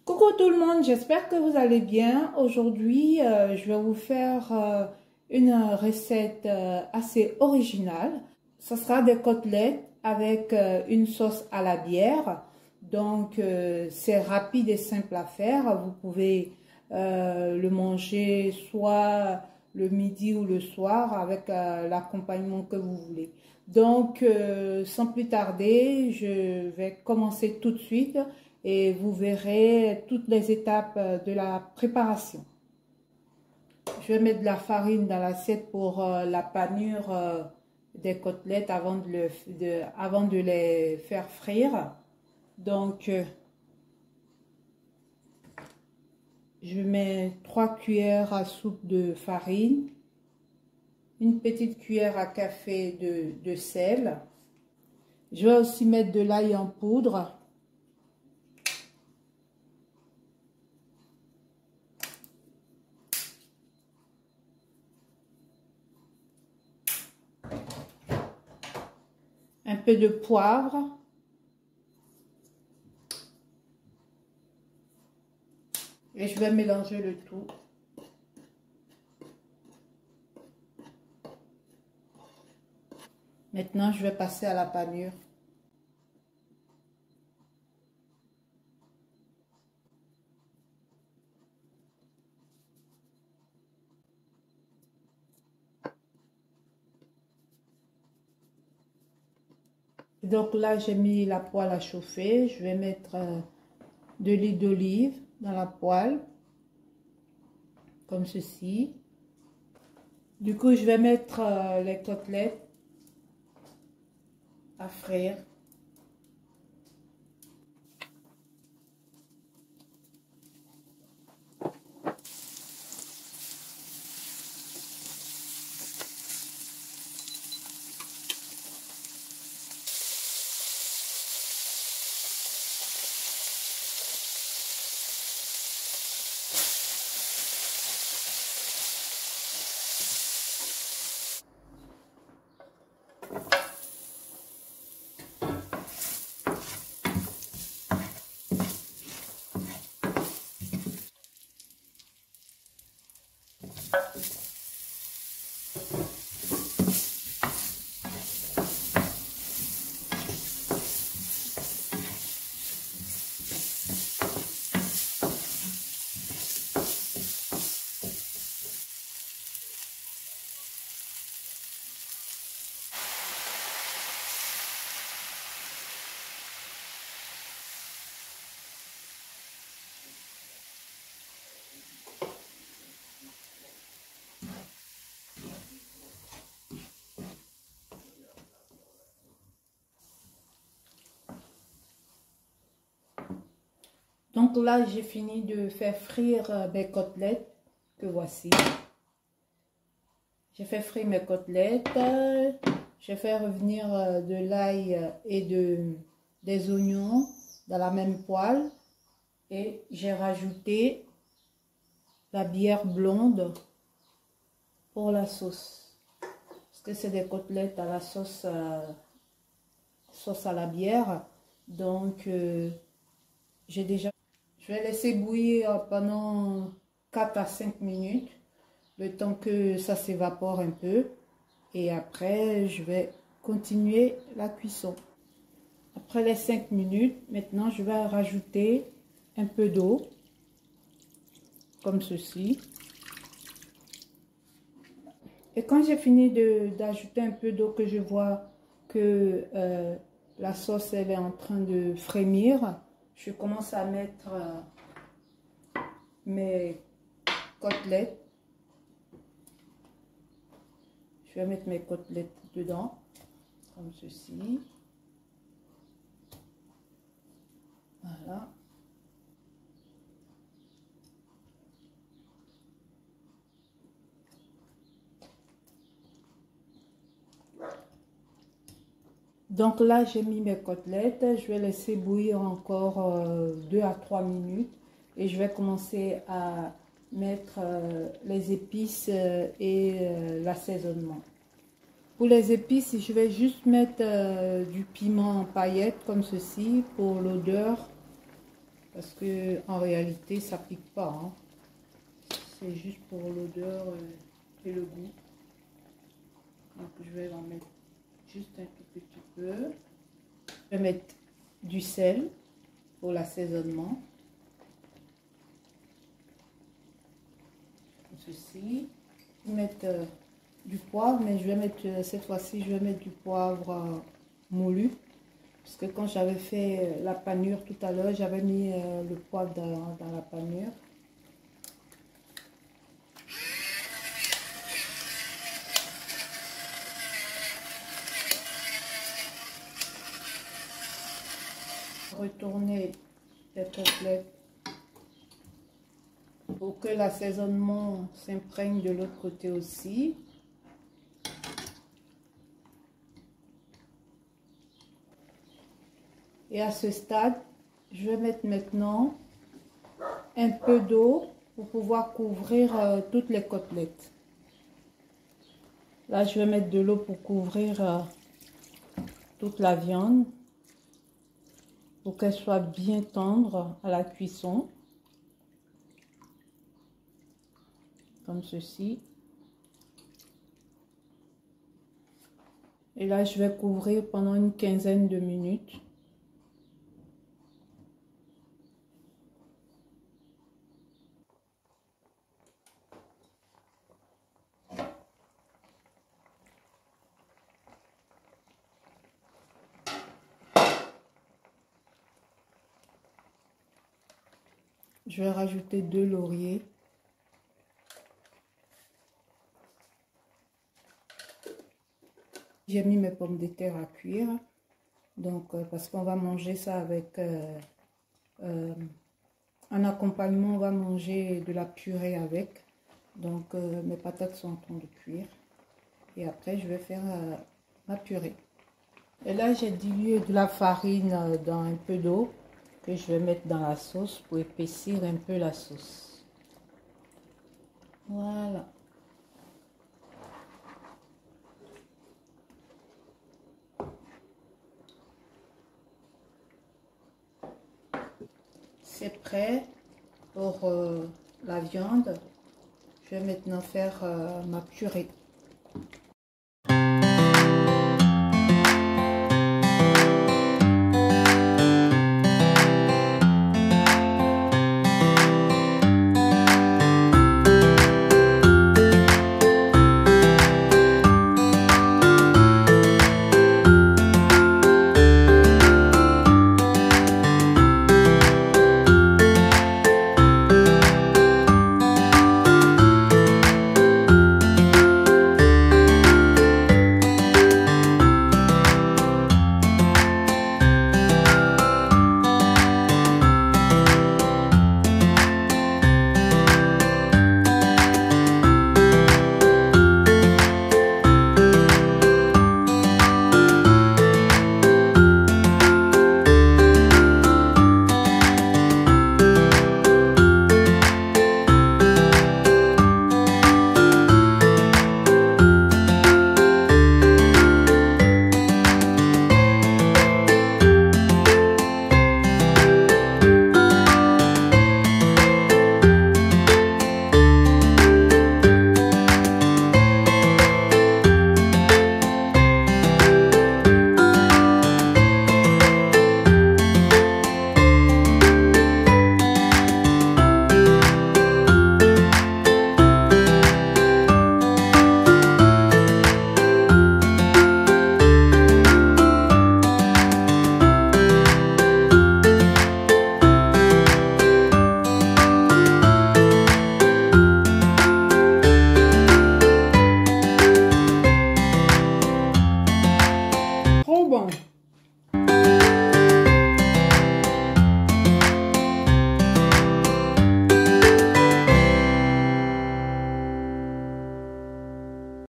Coucou tout le monde, j'espère que vous allez bien. Aujourd'hui, je vais vous faire une recette assez originale. Ce sera des côtelettes avec une sauce à la bière. Donc, c'est rapide et simple à faire. Vous pouvez le manger soit le midi ou le soir avec l'accompagnement que vous voulez. Donc, sans plus tarder, je vais commencer tout de suite et vous verrez toutes les étapes de la préparation. Je vais mettre de la farine dans l'assiette pour la panure des côtelettes avant de les faire frire. Donc, je mets 3 cuillères à soupe de farine, une petite cuillère à café de sel. Je vais aussi mettre de l'ail en poudre. Un peu de poivre. Et je vais mélanger le tout. Maintenant, je vais passer à la panure. Donc là, j'ai mis la poêle à chauffer. Je vais mettre de l'huile d'olive dans la poêle, comme ceci. Du coup, je vais mettre les côtelettes à frire. Donc là, j'ai fini de faire frire mes côtelettes, que voici. J'ai fait frire mes côtelettes. J'ai fait revenir de l'ail et des oignons dans la même poêle. Et j'ai rajouté la bière blonde pour la sauce. Parce que c'est des côtelettes à la sauce à la bière. Donc, je vais laisser bouillir pendant 4 à 5 minutes, le temps que ça s'évapore un peu. Et après, je vais continuer la cuisson. Après les 5 minutes, maintenant, je vais rajouter un peu d'eau, comme ceci. Et quand j'ai fini d'ajouter un peu d'eau, que je vois que la sauce elle est en train de frémir, je commence à mettre mes côtelettes. Je vais mettre mes côtelettes dedans, comme ceci. Voilà. Donc là, j'ai mis mes côtelettes. Je vais laisser bouillir encore 2 à 3 minutes. Et je vais commencer à mettre les épices et l'assaisonnement. Pour les épices, je vais juste mettre du piment en paillettes comme ceci pour l'odeur. Parce que en réalité, ça pique pas, hein. C'est juste pour l'odeur et le goût. Donc je vais en mettre juste un tout petit peu. Je vais mettre du sel pour l'assaisonnement. Comme ceci. Je vais mettre du poivre, mais je vais mettre cette fois-ci, je vais mettre du poivre moulu. Parce que quand j'avais fait la panure tout à l'heure, j'avais mis le poivre dans la panure. Retourner les côtelettes pour que l'assaisonnement s'imprègne de l'autre côté aussi. Et à ce stade, je vais mettre maintenant un peu d'eau pour pouvoir couvrir toutes les côtelettes. Là, je vais mettre de l'eau pour couvrir toute la viande, pour qu'elle soit bien tendre à la cuisson. Comme ceci. Et là, je vais couvrir pendant une quinzaine de minutes. Je vais rajouter 2 lauriers. J'ai mis mes pommes de terre à cuire. Donc, parce qu'on va manger ça avec un accompagnement, on va manger de la purée avec. Donc, mes patates sont en train de cuire. Et après, je vais faire ma purée. Et là, j'ai dilué de la farine dans un peu d'eau que je vais mettre dans la sauce pour épaissir un peu la sauce. Voilà. C'est prêt pour la viande. Je vais maintenant faire ma purée.